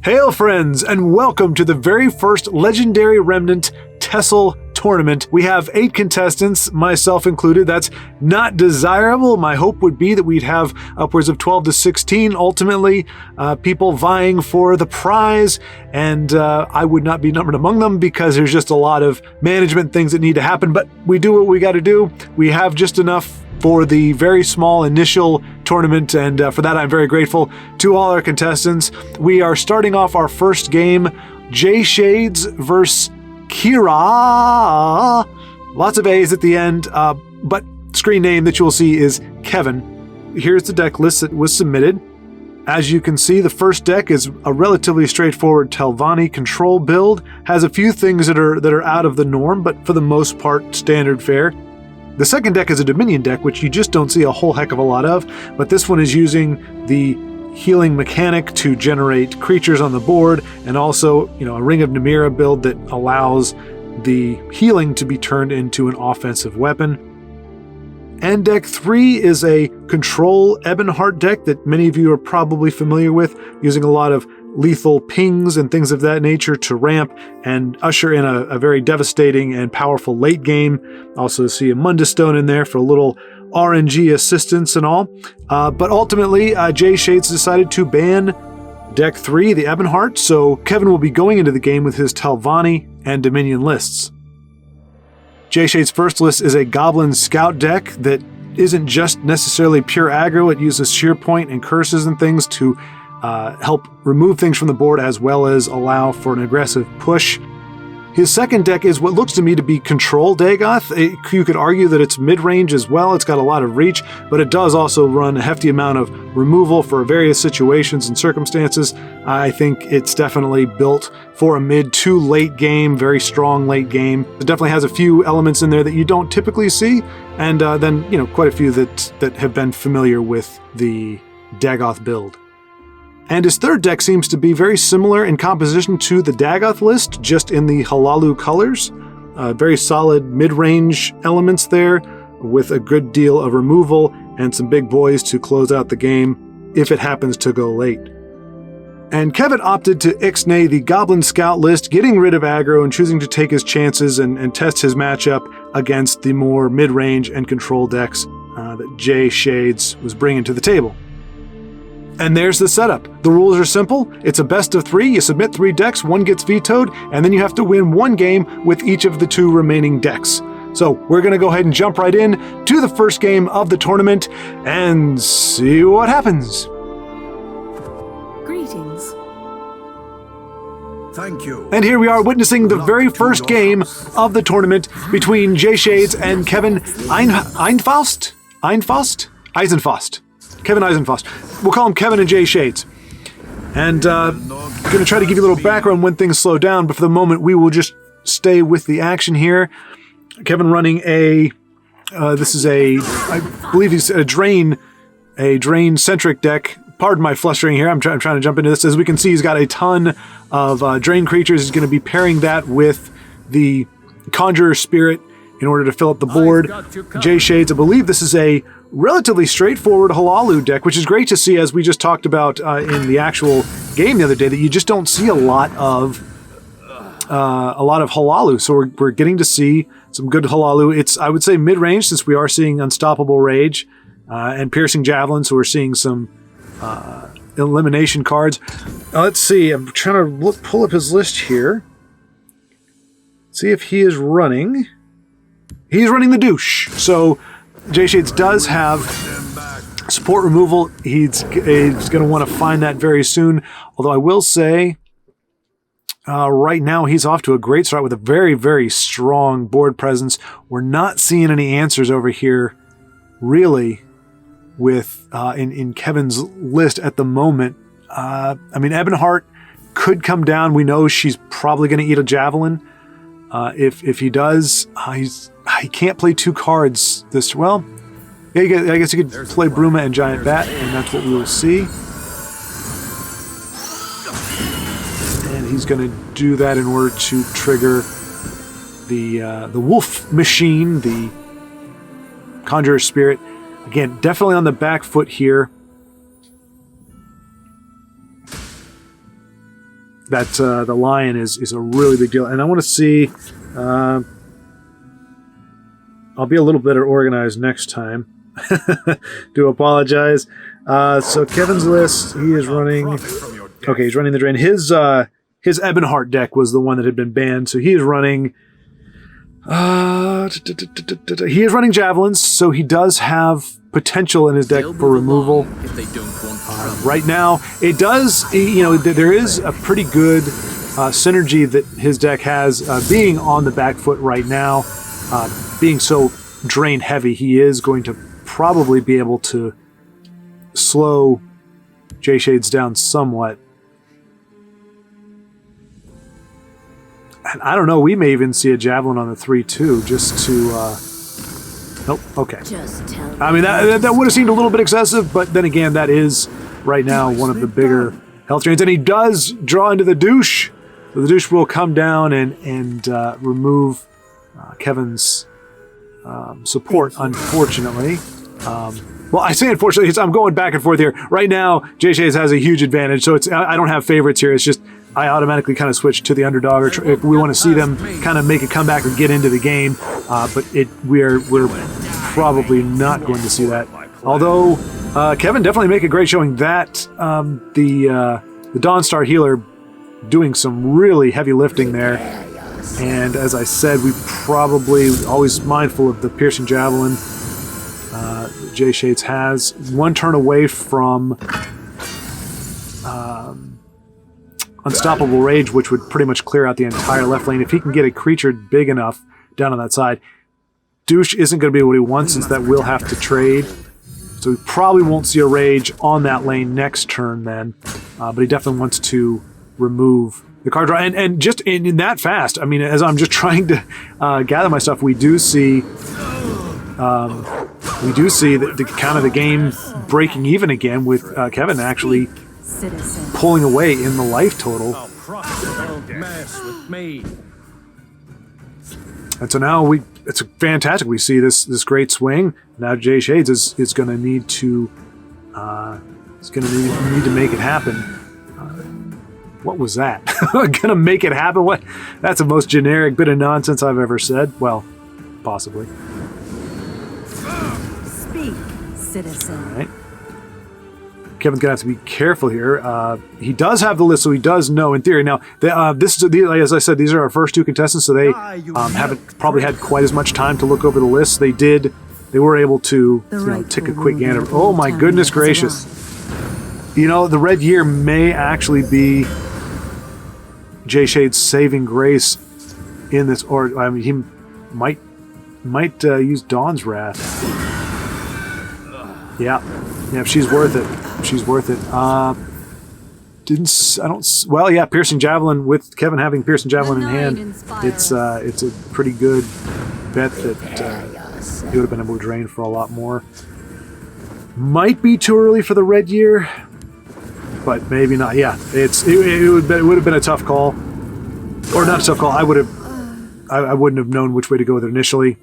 Hail friends, and welcome to the very first Legendary Remnant TESL Tournament. We have 8 contestants, myself included. That's not desirable. My hope would be that we'd have upwards of 12 to 16 ultimately, people vying for the prize, and I would not be numbered among them because there's just a lot of management things that need to happen, but we do what we got to do. We have just enough for the very small initial tournament, and for that I'm very grateful to all our contestants. We are starting off our first game, Jshadz versus Kira. Lots of A's at the end, but screen name that you'll see is Kevin. Here's the deck list that was submitted. As you can see, the first deck is a relatively straightforward Telvanni control build. Has a few things that are out of the norm, but for the most part, standard fare. The second deck is a Dominion deck, which you just don't see a whole heck of a lot of, but this one is using the healing mechanic to generate creatures on the board, and also, a Ring of Namira build that allows the healing to be turned into an offensive weapon. And deck 3 is a control Ebonheart deck that many of you are probably familiar with, using a lot of lethal pings and things of that nature to ramp and usher in a very devastating and powerful late game. Also see a Mundus Stone in there for a little RNG assistance and all. But ultimately, Jshadz decided to ban deck 3, the Ebonheart, so Kevin will be going into the game with his Telvanni and Dominion lists. Jshad's first list is a Goblin Scout deck that isn't just necessarily pure aggro. It uses sheer point and curses and things to help remove things from the board, as well as allow for an aggressive push. His second deck is what looks to me to be Control Dagoth. You could argue that it's mid-range as well. It's got a lot of reach, but it does also run a hefty amount of removal for various situations and circumstances. I think it's definitely built for a mid to late game, very strong late game. It definitely has a few elements in there that you don't typically see, and then quite a few that have been familiar with the Dagoth build. And his third deck seems to be very similar in composition to the Dagoth list, just in the Hlaalu colors. Very solid mid-range elements there, with a good deal of removal and some big boys to close out the game if it happens to go late. And Kevin opted to ixnay the Goblin Scout list, getting rid of aggro and choosing to take his chances and test his matchup against the more mid-range and control decks that Jshadz was bringing to the table. And there's the setup. The rules are simple. It's a best of 3. You submit 3 decks, 1 gets vetoed, and then you have to win 1 game with each of the 2 remaining decks. So we're going to go ahead and jump right in to the first game of the tournament and see what happens. Greetings. Thank you. And here we are witnessing the very first game of the tournament between Jshadz and KevinEisenfaust? KevinEisenfaust. We'll call him Kevin and Jshadz. And I'm going to try to give you a little background when things slow down, but for the moment we will just stay with the action here. Kevin running I believe he's a drain-centric deck. Pardon my flustering here, I'm trying to jump into this. As we can see, he's got a ton of drain creatures. He's going to be pairing that with the Conjurer Spirit in order to fill up the board. Jshadz, I believe this is a relatively straightforward Hlaalu deck, which is great to see, as we just talked about in the actual game the other day, that you just don't see a lot of Hlaalu. So we're getting to see some good Hlaalu. It's, I would say, mid-range, since we are seeing Unstoppable Rage and Piercing Javelin, so we're seeing some elimination cards. Let's see, I'm trying to pull up his list here. See if he is running. He's running the douche. So Jshadz does have support removal. He's going to want to find that very soon. Although I will say, right now he's off to a great start with a very, very strong board presence. We're not seeing any answers over here, really, with in Kevin's list at the moment. I mean, Ebonheart could come down. We know she's probably going to eat a Javelin. If he does, he can't play 2 cards this well. Yeah, I guess you could play Bruma and Giant Bat, and that's what we will see. And he's going to do that in order to trigger the Wolf Machine, the Conjurer Spirit. Again, definitely on the back foot here. that the lion is a really big deal. And I want to see... I'll be a little better organized next time. Do apologize. So Kevin's list, he is running... Okay, he's running the drain. His Ebonheart deck was the one that had been banned, so he is running... he is running javelins, so he does have potential in his deck for removal. Right now, it does, there is a pretty good synergy that his deck has, being on the back foot right now, being so drain heavy, he is going to probably be able to slow Jshadz down somewhat. And I don't know, we may even see a javelin on the 3-2 just to... Nope, okay. I mean, that would have seemed a little bit excessive, but then again, that is right now one of the bigger health drains. And he does draw into the douche. So the douche will come down and remove Kevin's support, unfortunately. Well, I say unfortunately, I'm going back and forth here. Right now, Jshadz has a huge advantage, so I don't have favorites here. It's just I automatically kind of switch to the underdog, or if we want to see them kind of make a comeback or get into the game. But we're probably not going to see that. Although Kevin definitely make a great showing. That the Dawnstar healer doing some really heavy lifting there. And as I said, we probably always mindful of the piercing javelin. Jshadz has one turn away from Unstoppable Rage, which would pretty much clear out the entire left lane. If he can get a creature big enough down on that side, douche isn't going to be what he wants, since that will have to trade. So we probably won't see a Rage on that lane next turn then, but he definitely wants to remove the card draw. And just in that fast, I mean, as I'm just trying to gather my stuff, we do see the kind of the game breaking even again, with Kevin actually pulling away in the life total. And so now it's fantastic. We see this great swing. Now Jshadz is going to need to need to make it happen. What was that? Gonna make it happen? What? That's the most generic bit of nonsense I've ever said. Well, possibly. Speak, citizen. All right. Kevin's gonna have to be careful here. He does have the list, so he does know in theory. Now, as I said, these are our first two contestants, so they haven't probably had quite as much time to look over the list. They were able to take a quick gander. Oh my goodness gracious! The red year may actually be Jshadz' saving grace in this, or I mean, he might use Dawn's Wrath. Yeah, she's worth it. She's worth it. Well, yeah, Piercing Javelin, with Kevin having Piercing Javelin in hand, it's a pretty good bet that he would have been able to drain for a lot more. Might be too early for the red year, but maybe not. Yeah, it would have been a tough call, or not a tough call. I wouldn't have known which way to go with it initially.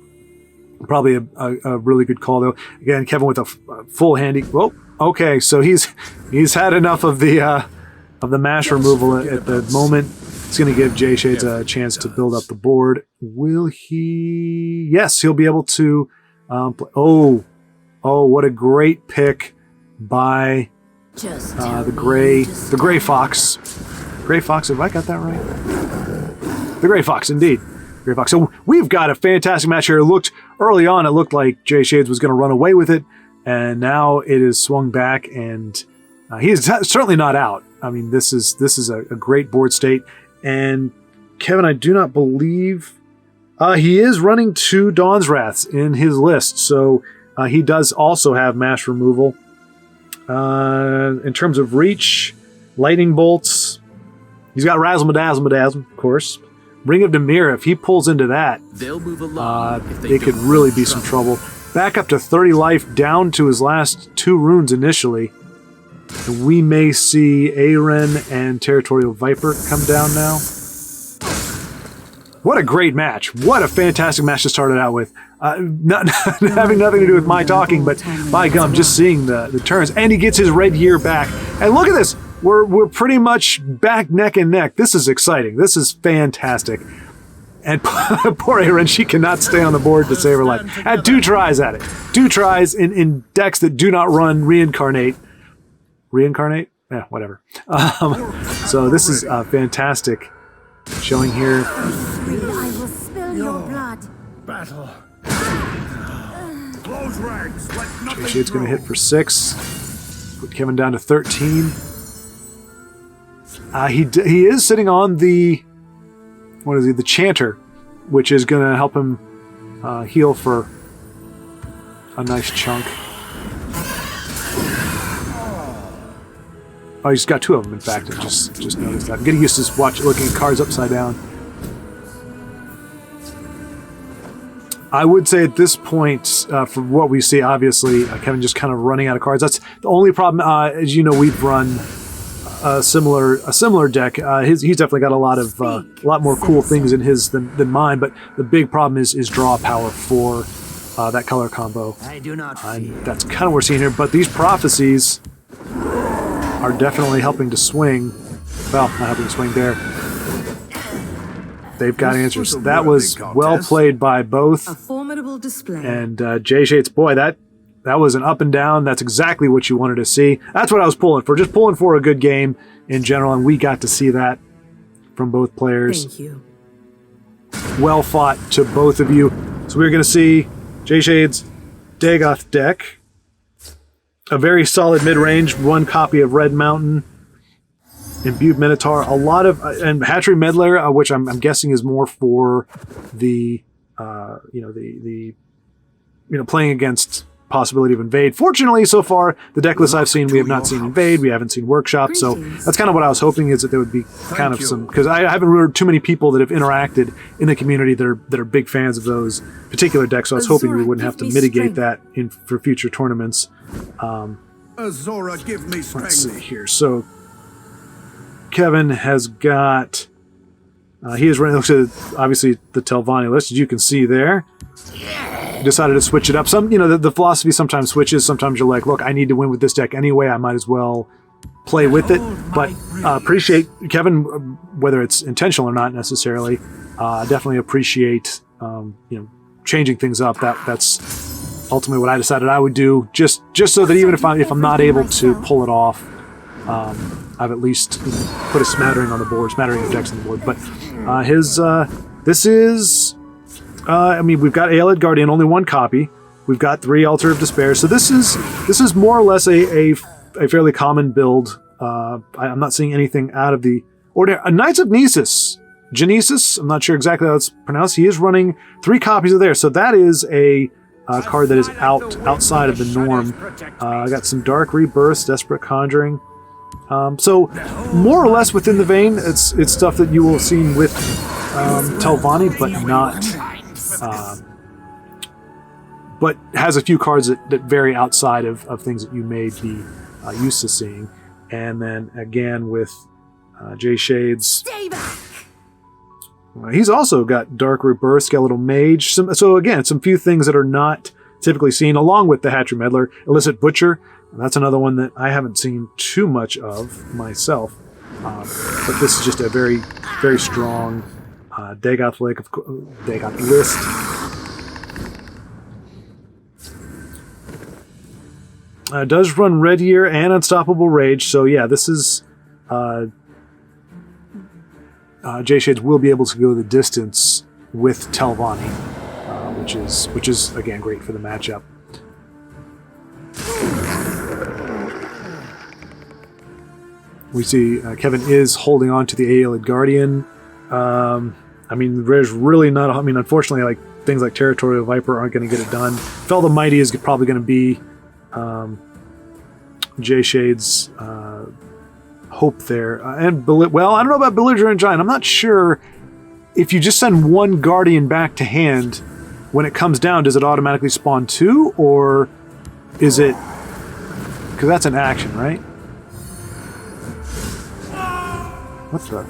Probably a really good call though. Again, Kevin with a full handy. Whoa. Okay, so he's had enough of the mash removal at the moment. It's going to give Jshadz a chance to build up the board. Will he? Yes, he'll be able to. Oh, what a great pick by the Gray Fox. Gray Fox, have I got that right? The Gray Fox, indeed. Gray Fox. So we've got a fantastic match here. Early on, it looked like Jshadz was going to run away with it, and now it is swung back, and he is certainly not out. I mean, this is a great board state, and Kevin, I do not believe he is running 2 Dawn's Wraths in his list, so he does also have mash removal. In terms of reach, lightning bolts, he's got Razzle Madazzle, of course. Ring of Dimir, if he pulls into that, it could really be some trouble. Back up to 30 life, down to his last 2 runes initially. And we may see Aren and Territorial Viper come down now. What a great match. What a fantastic match to start it out with. Not having nothing to do with my talking, but by gum, just seeing the turns. And he gets his red year back. And look at this. we're pretty much back neck and neck. This is exciting. This is fantastic. And poor Aaron, she cannot stay on the board to save her life. Had 2 tries at it. 2 tries in decks that do not run Reincarnate. Reincarnate? Yeah, whatever. So this is fantastic. Showing here. I will spill your blood. Battle. Close ranks. Let nothing Jshad's going to hit for 6. Put Kevin down to 13. He is sitting on the... What is he? The Chanter, which is going to help him heal for a nice chunk. Oh, he's got 2 of them, in fact. I just noticed that. I'm getting used to looking at cards upside down. I would say at this point, for what we see, obviously, Kevin just kind of running out of cards. That's the only problem. As you know, we've run a similar deck. He's definitely got a lot more cool things in his than mine. But the big problem is draw power for that color combo. I do not and that's kind of what we're seeing here. But these prophecies are definitely helping to swing. Well, not helping to swing there. They've got answers. That was well played by both. A formidable display. And Jshadz, boy, that was an up and down. That's exactly what you wanted to see. That's what I was pulling for. Just pulling for a good game in general, and we got to see that from both players. Thank you. Well fought to both of you. So we're going to see Jshadz Dagoth deck. A very solid mid-range, 1 copy of Red Mountain, Imbued Minotaur, a lot of and Hatchery Meddler, which I'm guessing is more for the playing against possibility of Invade. Fortunately, so far the deck lists I've seen, we have not seen Invade, we haven't seen Workshop, so that's kind of what I was hoping, is that there would be kind of some, because I haven't heard too many people that have interacted in the community that are big fans of those particular decks. So I was hoping we wouldn't have to mitigate that for future tournaments. Azora, give me strength. Let's see here. So Kevin has got, he is running, obviously, the Telvanni list, as you can see there. Decided to switch it up. The philosophy sometimes switches. Sometimes you're like, look, I need to win with this deck anyway. I might as well play with it. But appreciate Kevin, whether it's intentional or not necessarily. Definitely appreciate changing things up. That's ultimately what I decided I would do. Just so that even if I'm not able to pull it off, I've at least put a smattering on the board, smattering of decks on the board. But this is. We've got Aelid Guardian, only 1 copy. We've got 3 Altar of Despair. So this is more or less a fairly common build. I'm not seeing anything out of the ordinary. Knights of Genesis, I'm not sure exactly how it's pronounced. He is running 3 copies of there. So that is a card that is outside of the norm. I got some Dark Rebirths, Desperate Conjuring. So more or less within the vein. It's stuff that you will have seen with Telvanni, but not... but has a few cards that vary outside of things that you may be used to seeing. And then again with Jshadz. Stay back. He's also got Dark Rebirth, Skeletal Mage. So again, some few things that are not typically seen, along with the Hatchery Meddler. Illicit Butcher, that's another one that I haven't seen too much of myself. But this is just a very, very strong Dagoth list. Does run Red Year and Unstoppable Rage, so yeah, this is Jshadz will be able to go the distance with Telvanni, which is again great for the matchup. We see Kevin is holding on to the Aelid Guardian. There's really not. Unfortunately, like things like Territorial Viper aren't going to get it done. Fel the Mighty is probably going to be Jshad's hope there. I don't know about Belligerent Giant. I'm not sure if you just send 1 Guardian back to hand, when it comes down, does it automatically spawn 2, or is it? Because that's an action, right? What the?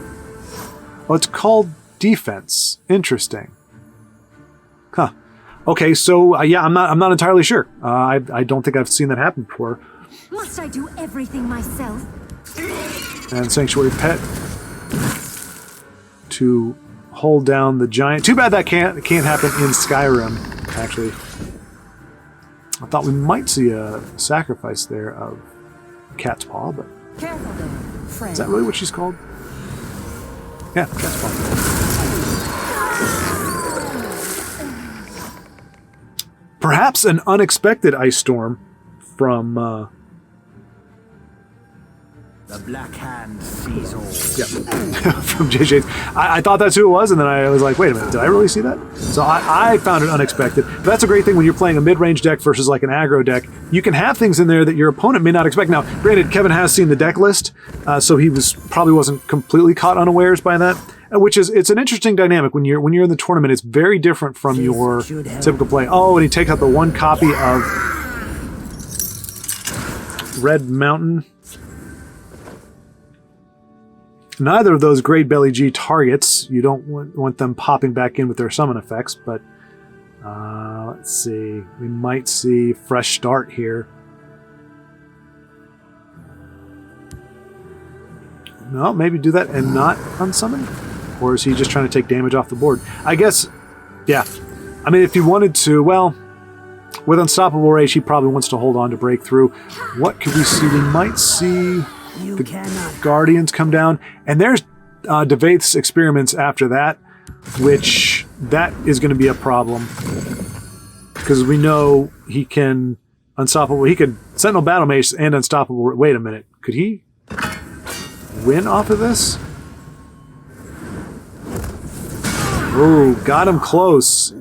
Oh, it's called defense. Interesting. Huh. Okay, so yeah, I'm not entirely sure. I don't think I've seen that happen before. Must I do everything myself? and Sanctuary Pet to hold down the giant. Too bad that can't happen in Skyrim, actually. I thought we might see a sacrifice there of Cat's Paw, but Careful there, friend. is that really what she's called? Yeah, Cat's Paw. Perhaps an unexpected ice storm from The Black Hand sees all. from Jshadz. I thought that's who it was, and then I was like, wait a minute, did I really see that? So I found it unexpected. But that's a great thing when you're playing a mid-range deck versus like an aggro deck. You can have things in there that your opponent may not expect. Now, granted, Kevin has seen the deck list, so he probably wasn't completely caught unawares by that. Which is, it's an interesting dynamic when you're in the tournament. It's very different from your typical play. Oh, and he takes out the one copy of Red Mountain. Neither of those Great Belly G targets. You don't want them popping back in with their summon effects, but let's see. We might see fresh start here. No, maybe do that and not unsummon? Or is he just trying to take damage off the board? I guess, yeah. I mean, if he wanted to, well, with Unstoppable Rage, he probably wants to hold on to Breakthrough. What could we see? We might see the Guardians come down. And there's Devaith's Experiments after that, which that is going to be a problem. Because we know he can Unstoppable. He could Sentinel Battle Mace and Unstoppable. Wait a minute. Could he win off of this? Oh, got him close.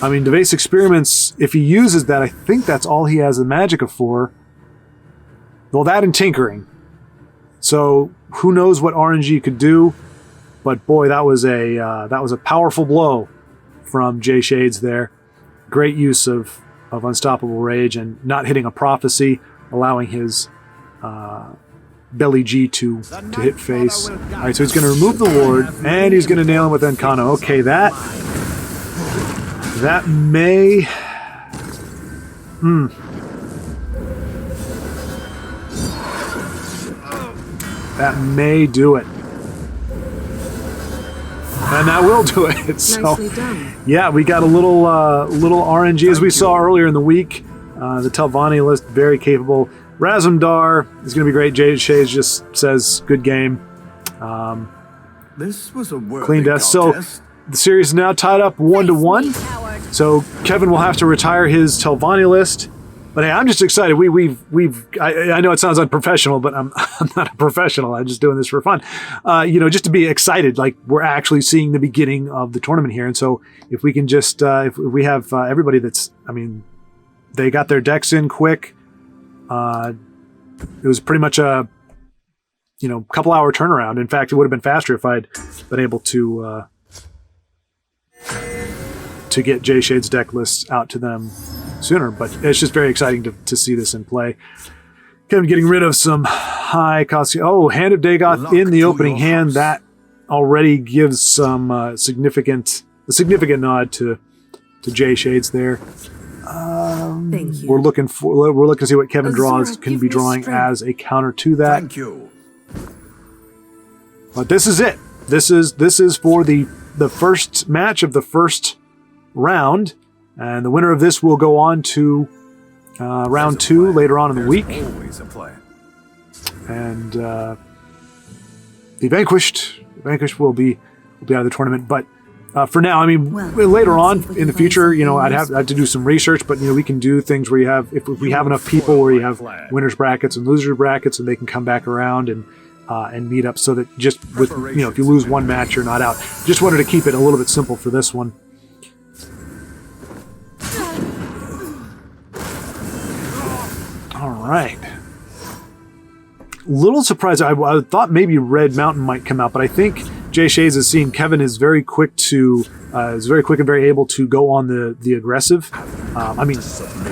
I mean, Devaith's Experiments, if he uses that, I think that's all he has the Magicka for. Well, that and Tinkering. So, who knows what RNG could do, but boy, that was a powerful blow from Jshadz there. Great use of Unstoppable Rage and not hitting a Prophecy, allowing his Belly G to hit face. All right, so he's going to remove the ward, and he's going to nail him with Encano. Okay, that may... That may do it. And that will do it. So, Nicely done. yeah, we got a little RNG as we saw earlier in the week. The Telvanni list, very capable. Razumdar is going to be great. Jshadz just says, good game. This was a worthy Clean death. So the series is now tied up 1-1. So Kevin will have to retire his Telvanni list. But hey, I'm just excited. I know it sounds unprofessional, but I'm not a professional. I'm just doing this for fun. Just to be excited, like we're actually seeing the beginning of the tournament here. And so if we can just, if we have everybody that's, I mean, they got their decks in quick. It was pretty much a, couple hour turnaround. In fact, it would have been faster if I'd been able to get Jshad's deck lists out to them sooner, but it's just very exciting to see this in play. Kind of getting rid of some high cost. Oh, Hand of Dagoth in the opening hand. That already gives some significant nod to Jshadz there. Thank you. We're looking to see what Kevin can be drawing as a counter to that. Thank you. But this is it. This is for the first match of the first round. And the winner of this will go on to round 2 later on in the week. Always a play. And the vanquished will be out of the tournament. But for now, I mean, later on in the future, I'd have to do some research. But we can do things where you have, if we have enough people, where you have winners brackets and losers brackets, and they can come back around and meet up. So that just with if you lose one match, you're not out. Just wanted to keep it a little bit simple for this one. All right. Little surprised. I thought maybe Red Mountain might come out, but I think Jshadz has seen Kevin is very quick and very able to go on the aggressive. I mean,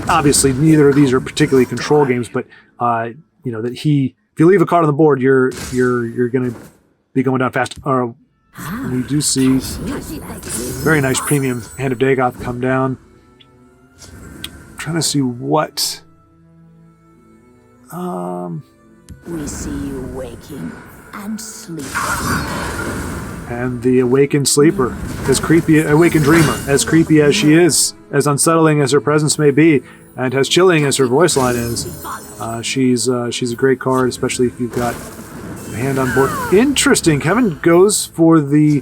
obviously neither of these are particularly control games, but that if you leave a card on the board, you're going to be going down fast. We do see very nice premium Hand of Dagoth come down. I'm trying to see what. We see you waking. and sleep. And the Awakened Sleeper, as creepy, Awakened Dreamer, as creepy as she is, as unsettling as her presence may be, and as chilling as her voice line is, she's a great card, especially if you've got a hand on board. Interesting, Kevin goes for the,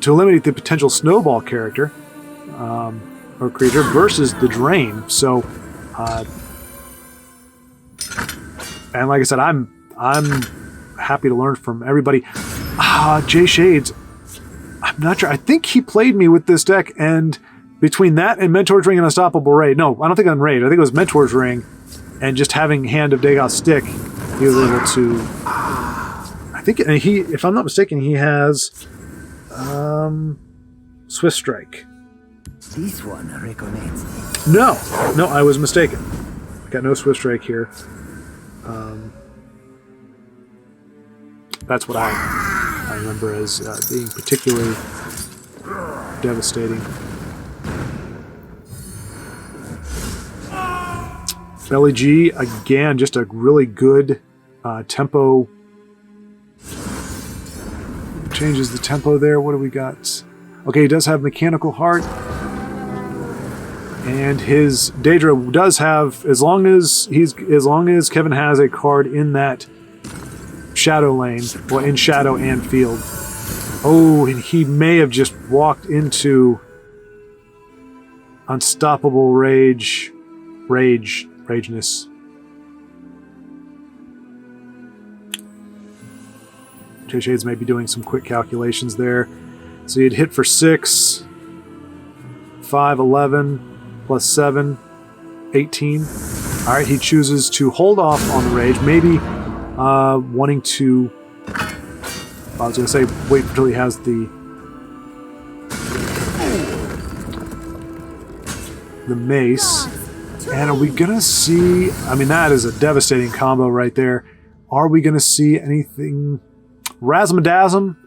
to eliminate the potential Snowball character, or creature, versus the Drain, so, and like I said, I'm happy to learn from everybody. Jshadz, I'm not sure. I think he played me with this deck, and between that and Mentor's Ring and Unstoppable Raid, no, I don't think on Raid. I think it was Mentor's Ring, and just having Hand of Dagoth Stick, he was able to. I think he, if I'm not mistaken, he has Swift Strike. This one recommends. No, I was mistaken. Got no Swift Strike here. That's what I remember as being particularly devastating. Belly G, again, just a really good tempo. Changes the tempo there. What do we got? Okay, he does have Mechanical Heart. And his Daedra does have, as long as Kevin has a card in that Shadow lane, well, in Shadow and Field. Oh, and he may have just walked into Unstoppable Rageness. Jshadz may be doing some quick calculations there. So he'd hit for 6, 5, 11, plus 7, 18. All right, he chooses to hold off on the Rage, maybe wanting to, I was going to say, wait until he has the Mace. And are we going to see, I mean, that is a devastating combo right there. Are we going to see anything? Razmadasm.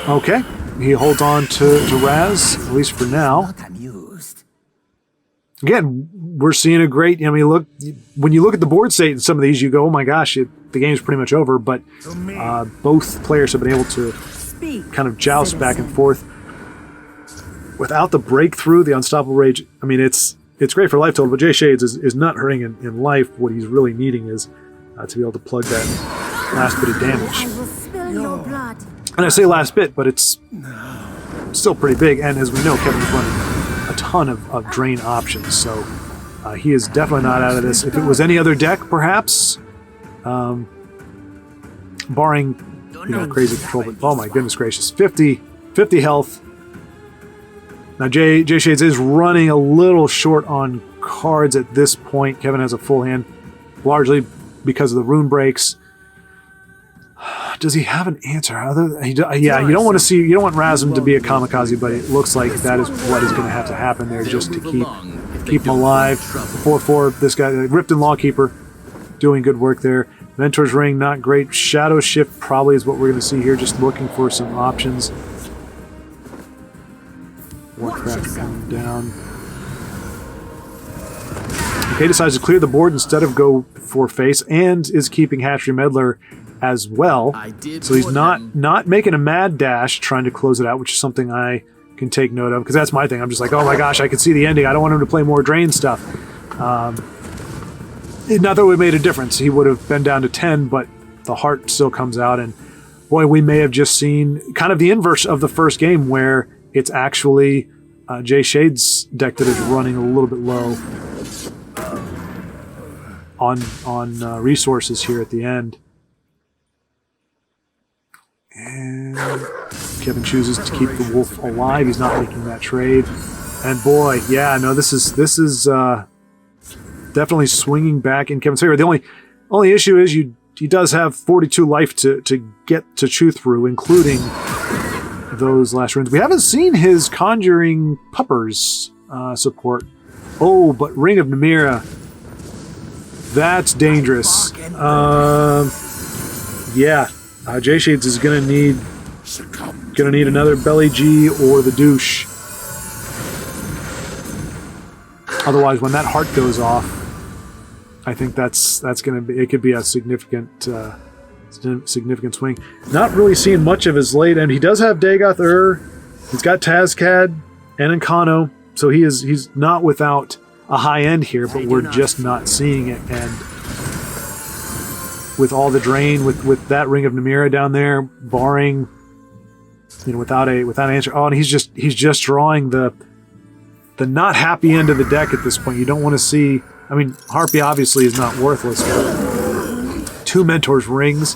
Okay, he holds on to Raz, at least for now. Again, we're seeing a great, I mean, look, when you look at the board state in some of these, you go, oh my gosh, the game's pretty much over, but both players have been able to kind of joust back and forth. Without the breakthrough, the Unstoppable Rage, I mean, it's great for life total, but Jshadz is not hurting in life. What he's really needing is to be able to plug that last bit of damage. And I say last bit, but it's still pretty big, and as we know, Kevin's running a ton of drain options, so he is definitely not out of this. If it was any other deck, perhaps, barring crazy control, but oh my goodness gracious, 50 health. Now Jshadz is running a little short on cards at this point. Kevin has a full hand, largely because of the rune breaks. Does he have an answer? Yeah, you don't want Razm to be a kamikaze, but it looks like that is what is going to have to happen there just to keep him alive. 4/4, this guy, Ripton Lawkeeper, doing good work there. Mentor's Ring, not great. Shadow Shift probably is what we're going to see here, just looking for some options. Warcraft coming down. Okay, decides to clear the board instead of go for face, and is keeping Hatchery Meddler as well. So he's not making a mad dash trying to close it out, which is something I can take note of, because that's my thing. I'm just like, oh my gosh, I can see the ending. I don't want him to play more drain stuff. Not that it would have made a difference. He would have been down to 10, but the heart still comes out, and boy, we may have just seen kind of the inverse of the first game, where it's actually Jshadz' deck that is running a little bit low on resources here at the end. And Kevin chooses to keep the wolf alive. He's not making that trade. And boy, yeah, no, this is definitely swinging back in Kevin's favor. The only issue is he does have 42 life to get to chew through, including those last runes. We haven't seen his Conjuring Puppers support. Oh, but Ring of Namira. That's dangerous. Yeah. Jshadz is gonna need another Belly G or the douche. Otherwise, when that heart goes off, I think that's going to be, it could be a significant swing. Not really seeing much of his late end. He does have Dagoth he's got Tazcad and Encano, so he's not without a high end here, but we're just not seeing it. And with all the drain, with that Ring of Namira down there, barring, without an answer. Oh, and he's just drawing the not happy end of the deck at this point. You don't want to see. I mean, Harpy obviously is not worthless, but 2 Mentor's Rings.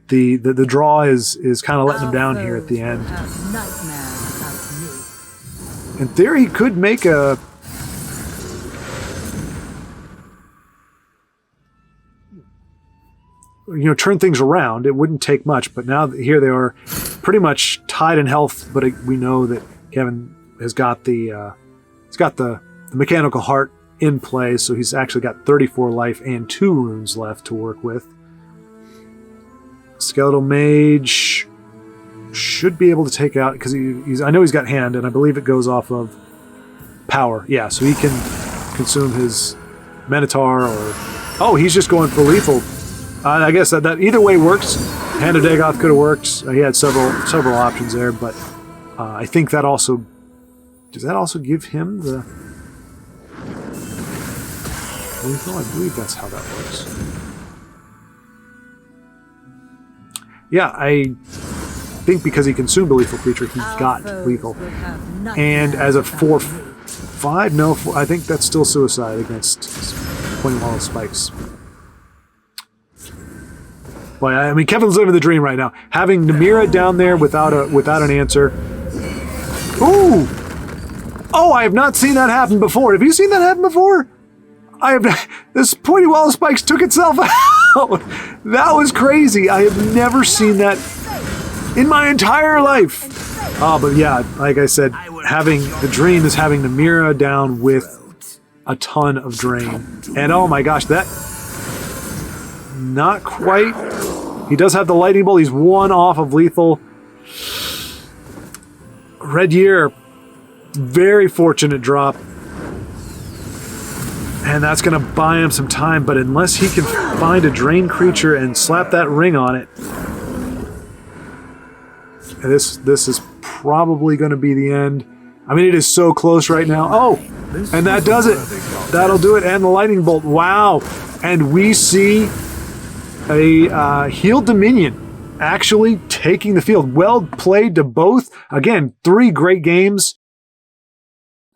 The draw is kind of letting him down here at the end. In theory, he could make a. Turn things around. It wouldn't take much, but now here they are, pretty much tied in health. But we know that Kevin has got the mechanical heart in play, so he's actually got 34 life and 2 runes left to work with. Skeletal Mage should be able to take out, because I know he's got hand, and I believe it goes off of power. Yeah, so he can consume his Minotaur, or he's just going for lethal. I guess that either way works. Hand of Dagoth could have worked. He had several options there, but I think that also does that also give him the lethal? I believe that's how that works. Yeah, I think because he consumed a lethal creature, he got lethal. And as a 4/5, no, I think that's still suicide against Pointing Wall of Spikes. Boy, I mean, Kevin's living the dream right now. Having Namira down there without an answer. Ooh! Oh, I have not seen that happen before. Have you seen that happen before? I have. This Pointy Wall of Spikes took itself out. That was crazy. I have never seen that in my entire life. But yeah, like I said, having the dream is having Namira down with a ton of drain. And oh my gosh, that not quite. He does have the lightning bolt. He's 1 off of lethal. Red Year, very fortunate drop. And that's going to buy him some time, but unless he can find a drain creature and slap that ring on it, this is probably going to be the end. I mean, it is so close right now. Oh, and that does it. That'll do it. And the lightning bolt. Wow. And we see a healed Dominion actually taking the field. Well played to both. Again, 3 great games.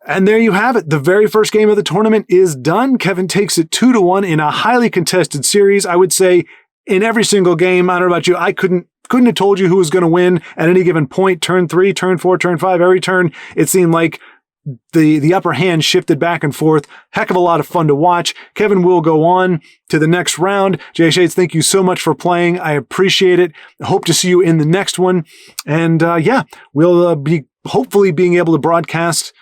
And there you have it. The very first game of the tournament is done. Kevin takes it 2-1 in a highly contested series. I would say in every single game, I don't know about you, I couldn't have told you who was going to win at any given point. Turn 3, turn 4, turn 5, every turn, it seemed like the upper hand shifted back and forth. Heck of a lot of fun to watch. Kevin will go on to the next round. Jshadz, thank you so much for playing. I appreciate it. I hope to see you in the next one. And yeah, we'll be hopefully being able to broadcast.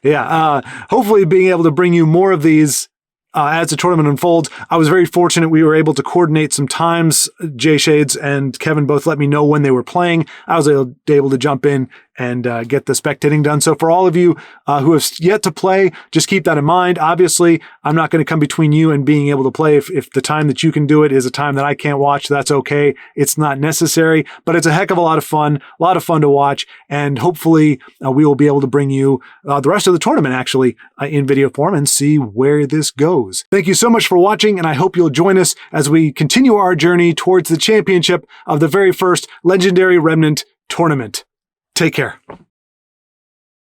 Yeah, hopefully being able to bring you more of these as the tournament unfolds. I was very fortunate we were able to coordinate some times. Jshadz and Kevin both let me know when they were playing. I was able to jump in and get the spectating done. So for all of you who have yet to play, just keep that in mind. Obviously, I'm not going to come between you and being able to play. If the time that you can do it is a time that I can't watch, that's okay. It's not necessary, but it's a heck of a lot of fun to watch. And hopefully we will be able to bring you the rest of the tournament actually in video form and see where this goes. Thank you so much for watching, and I hope you'll join us as we continue our journey towards the championship of the very first Legendary Remnant tournament. Take care.